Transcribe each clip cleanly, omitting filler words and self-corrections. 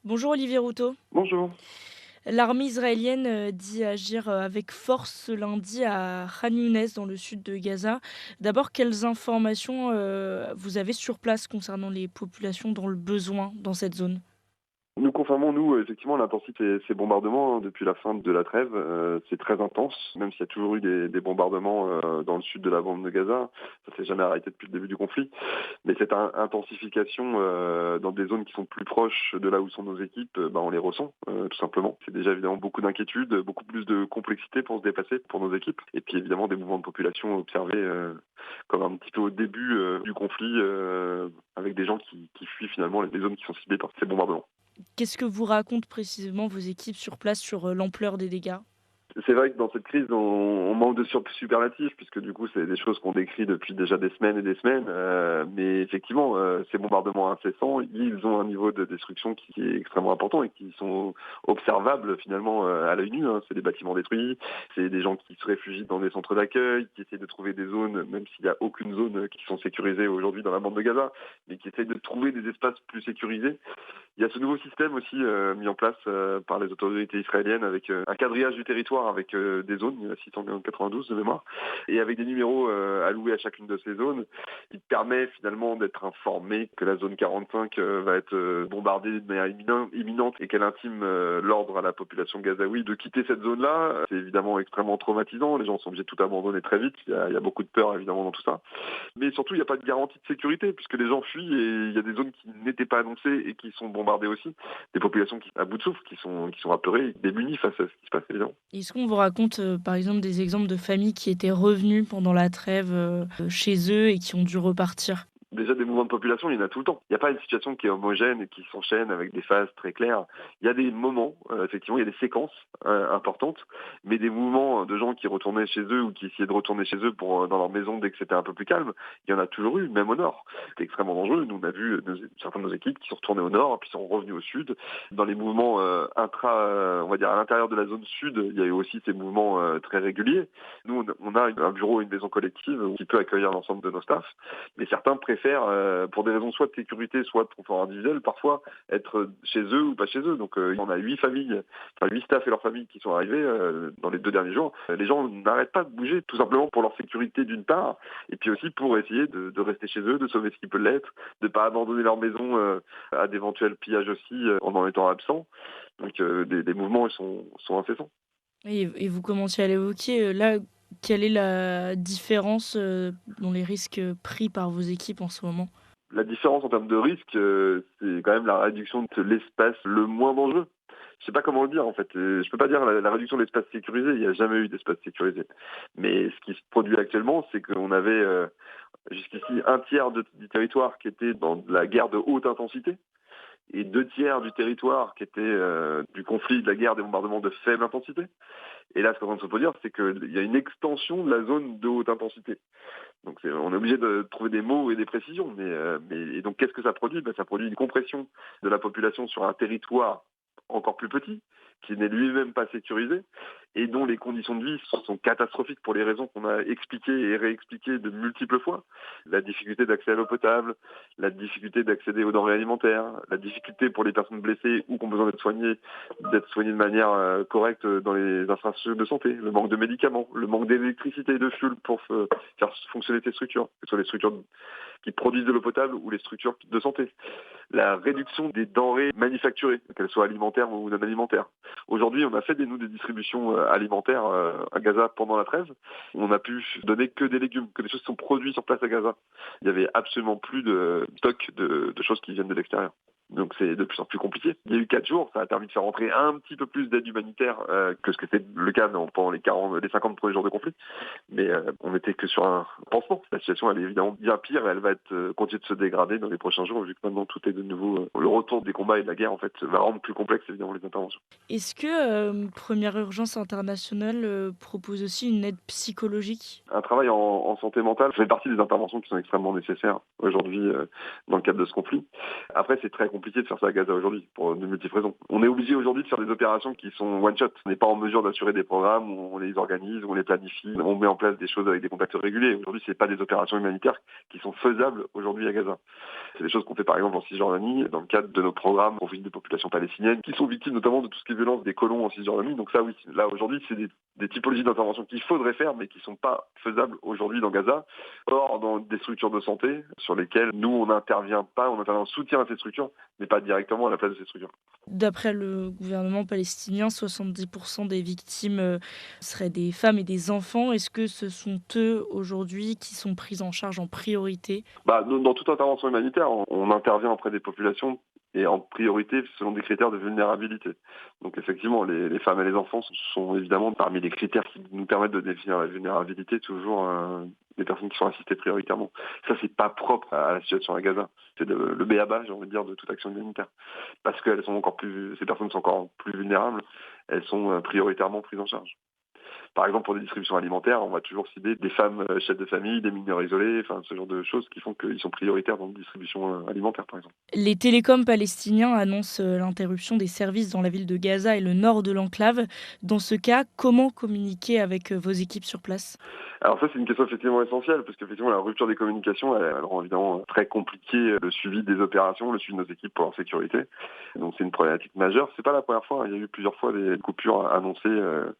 Bonjour Olivier Routot. Bonjour. L'armée israélienne dit agir avec force ce lundi à Khan Younes dans le sud de Gaza. D'abord, quelles informations vous avez sur place concernant les populations dans le besoin dans cette zone? Nous confirmons, nous, effectivement, l'intensité de ces bombardements depuis la fin de la trêve. C'est très intense, même s'il y a toujours eu des bombardements dans le sud de la bande de Gaza. Ça s'est jamais arrêté depuis le début du conflit. Mais cette intensification dans des zones qui sont plus proches de là où sont nos équipes, on les ressent, tout simplement. C'est déjà évidemment beaucoup d'inquiétude, beaucoup plus de complexité pour se déplacer pour nos équipes. Et puis évidemment des mouvements de population observés comme un petit peu au début du conflit, avec des gens qui fuient finalement les zones qui sont ciblées par ces bombardements. Qu'est-ce que vous racontent précisément vos équipes sur place sur l'ampleur des dégâts? C'est vrai que dans cette crise, on manque de superlatifs, puisque du coup, c'est des choses qu'on décrit depuis déjà des semaines et des semaines. Mais effectivement, ces bombardements incessants, ils ont un niveau de destruction qui est extrêmement important et qui sont observables finalement à l'œil nu, hein. C'est des bâtiments détruits, c'est des gens qui se réfugient dans des centres d'accueil, qui essaient de trouver des zones, même s'il n'y a aucune zone qui sont sécurisées aujourd'hui dans la bande de Gaza, mais qui essayent de trouver des espaces plus sécurisés. Il y a ce nouveau système aussi mis en place par les autorités israéliennes avec un quadrillage du territoire avec des zones, il y en a 692 de mémoire, et avec des numéros alloués à chacune de ces zones. Il permet finalement d'être informé que la zone 45 va être bombardée de manière imminente et qu'elle intime l'ordre à la population gazaoui de quitter cette zone-là. C'est évidemment extrêmement traumatisant, les gens sont obligés de tout abandonner très vite, il y a beaucoup de peur évidemment dans tout ça. Mais surtout, il n'y a pas de garantie de sécurité puisque les gens fuient et il y a des zones qui n'étaient pas annoncées et qui sont bombardées aussi. Des populations à bout de souffle, qui sont apeurées, démunies face à ce qui se passe évidemment. Est-ce qu'on vous raconte par exemple des exemples de familles qui étaient revenues pendant la trêve chez eux et qui ont dû repartir? Déjà, des mouvements de population, il y en a tout le temps. Il n'y a pas une situation qui est homogène et qui s'enchaîne avec des phases très claires. Il y a des moments, effectivement, il y a des séquences importantes, mais des mouvements de gens qui retournaient chez eux ou qui essayaient de retourner chez eux dans leur maison dès que c'était un peu plus calme, il y en a toujours eu, même au nord. C'était extrêmement dangereux. Nous, on a vu certaines de nos équipes qui sont retournées au nord, puis sont revenues au sud. Dans les mouvements on va dire à l'intérieur de la zone sud, il y a eu aussi ces mouvements très réguliers. Nous, on a un bureau, une maison collective qui peut accueillir l'ensemble de nos staffs, mais certains préfèrent, pour des raisons soit de sécurité, soit de confort individuel, parfois être chez eux ou pas chez eux. Donc on a 8 familles, enfin 8 staffs et leurs familles qui sont arrivés dans les 2 derniers jours. Les gens n'arrêtent pas de bouger, tout simplement pour leur sécurité d'une part, et puis aussi pour essayer de rester chez eux, de sauver ce qui peut l'être, de ne pas abandonner leur maison à d'éventuels pillages aussi en en étant absents. Donc des mouvements ils sont incessants. Et vous commenciez à l'évoquer, là, quelle est la différence, dans les risques, pris par vos équipes en ce moment? La différence en termes de risque, c'est quand même la réduction de l'espace le moins dangereux. Je sais pas comment le dire en fait. Je peux pas dire la réduction de l'espace sécurisé. Il n'y a jamais eu d'espace sécurisé. Mais ce qui se produit actuellement, c'est qu'on avait jusqu'ici un tiers du territoire qui était dans de la guerre de haute intensité et 2 tiers du territoire qui était du conflit, de la guerre, des bombardements de faible intensité. Et là, ce qu'on est en train de se produire, c'est qu'il y a une extension de la zone de haute intensité. Donc on est obligé de trouver des mots et des précisions. Et donc qu'est-ce que ça produit? Ça produit une compression de la population sur un territoire encore plus petit, qui n'est lui-même pas sécurisé, et dont les conditions de vie sont catastrophiques pour les raisons qu'on a expliquées et réexpliquées de multiples fois. La difficulté d'accès à l'eau potable, la difficulté d'accéder aux denrées alimentaires, la difficulté pour les personnes blessées ou qui ont besoin d'être soignées de manière correcte dans les infrastructures de santé, le manque de médicaments, le manque d'électricité et de fuel pour faire fonctionner ces structures, que ce soit les structures qui produisent de l'eau potable ou les structures de santé. La réduction des denrées manufacturées, qu'elles soient alimentaires ou non alimentaires. Aujourd'hui, on a fait des distributions alimentaires à Gaza pendant la trêve. On a pu donner que des légumes, que des choses qui sont produites sur place à Gaza. Il n'y avait absolument plus de stock de choses qui viennent de l'extérieur. Donc c'est de plus en plus compliqué. Il y a eu 4 jours, ça a permis de faire rentrer un petit peu plus d'aide humanitaire que ce que c'était le cas pendant les 50 premiers jours de conflit. Mais on n'était que sur un pansement. La situation elle est évidemment bien pire et elle va continuer de se dégrader dans les prochains jours vu que maintenant tout est de nouveau le retour des combats et de la guerre en fait va rendre plus complexe évidemment les interventions. Est-ce que, Première Urgence Internationale, propose aussi une aide psychologique? Un travail en santé mentale fait partie des interventions qui sont extrêmement nécessaires aujourd'hui dans le cadre de ce conflit. Après, c'est très compliqué de faire ça à Gaza aujourd'hui, pour de multiples raisons. On est obligé aujourd'hui de faire des opérations qui sont one-shot. On n'est pas en mesure d'assurer des programmes où on les organise, où on les planifie, on met en place des choses avec des contacts réguliers. Aujourd'hui, c'est pas des opérations humanitaires qui sont faisables aujourd'hui à Gaza. C'est des choses qu'on fait par exemple en Cisjordanie, dans le cadre de nos programmes pour des populations palestiniennes qui sont victimes notamment de tout ce qui est violence des colons en Cisjordanie. Donc ça, oui, là aujourd'hui, c'est des typologies d'intervention qu'il faudrait faire, mais qui sont pas faisables aujourd'hui dans Gaza. Or, dans des structures de santé sur lesquelles nous, on n'intervient pas, on intervient en soutien à ces structures, mais pas directement à la place de ces structures. D'après le gouvernement palestinien, 70% des victimes seraient des femmes et des enfants. Est-ce que ce sont eux aujourd'hui qui sont pris en charge en priorité? Dans toute intervention humanitaire, on intervient auprès des populations et en priorité selon des critères de vulnérabilité. Donc effectivement, les femmes et les enfants sont évidemment parmi les critères qui nous permettent de définir la vulnérabilité toujours des personnes qui sont assistées prioritairement. Ça, c'est pas propre à la situation à Gaza. C'est le b.a-ba, j'ai envie de dire, de toute action humanitaire. Parce que ces personnes sont encore plus vulnérables, elles sont prioritairement prises en charge. Par exemple, pour des distributions alimentaires, on va toujours cibler des femmes chefs de famille, des mineurs isolés, enfin ce genre de choses qui font qu'ils sont prioritaires dans la distribution alimentaire, par exemple. Les télécoms palestiniens annoncent l'interruption des services dans la ville de Gaza et le nord de l'enclave. Dans ce cas, comment communiquer avec vos équipes sur place? Alors ça, c'est une question effectivement essentielle, parce qu'effectivement, la rupture des communications, elle rend évidemment très compliqué le suivi des opérations, le suivi de nos équipes pour leur sécurité. Donc c'est une problématique majeure. C'est pas la première fois, hein. Il y a eu plusieurs fois des coupures annoncées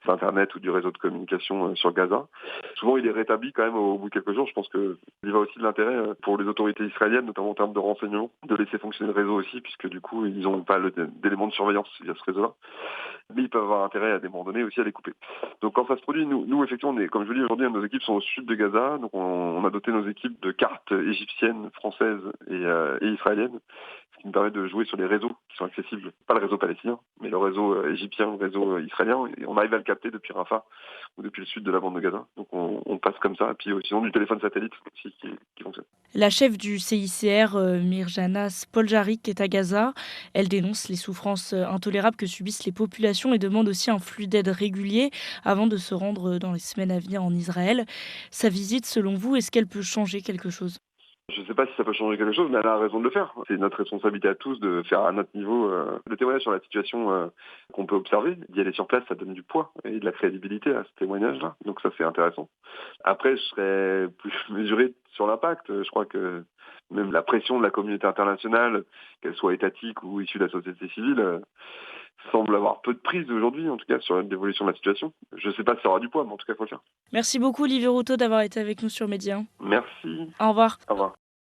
d'Internet ou du réseau de communication sur Gaza. Souvent, il est rétabli quand même au bout de quelques jours. Je pense qu'il y va aussi de l'intérêt pour les autorités israéliennes, notamment en termes de renseignement, de laisser fonctionner le réseau aussi, puisque du coup, ils n'ont pas d'éléments de surveillance via ce réseau-là. Mais ils peuvent avoir intérêt à des moments donnés aussi à les couper. Donc quand ça se produit, nous effectivement, comme je vous dis aujourd'hui, nos équipes sont au sud de Gaza, donc on a doté nos équipes de cartes égyptiennes, françaises et israéliennes, ce qui nous permet de jouer sur les réseaux qui sont accessibles, pas le réseau palestinien, mais le réseau égyptien, le réseau israélien, et on arrive à le capter depuis Rafah ou depuis le sud de la bande de Gaza. Donc on passe comme ça, et puis sinon du téléphone satellite aussi qui fonctionne. La chef du CICR, Mirjana Spoljaric, est à Gaza. Elle dénonce les souffrances intolérables que subissent les populations et demande aussi un flux d'aide régulier avant de se rendre dans les semaines à venir en Israël. Sa visite, selon vous, est-ce qu'elle peut changer quelque chose? Je ne sais pas si ça peut changer quelque chose, mais elle a raison de le faire. C'est notre responsabilité à tous de faire à notre niveau le témoignage sur la situation qu'on peut observer. D'y aller sur place, ça donne du poids et de la crédibilité à ce témoignage-là. Donc ça, c'est intéressant. Après, je serais plus mesuré sur l'impact. Je crois que même la pression de la communauté internationale, qu'elle soit étatique ou issue de la société civile, semble avoir peu de prise aujourd'hui, en tout cas, sur l'évolution de la situation. Je ne sais pas si ça aura du poids, mais en tout cas, il faut le faire. Merci beaucoup, Olivier Routot, d'avoir été avec nous sur Média. Merci. Au revoir. Au revoir.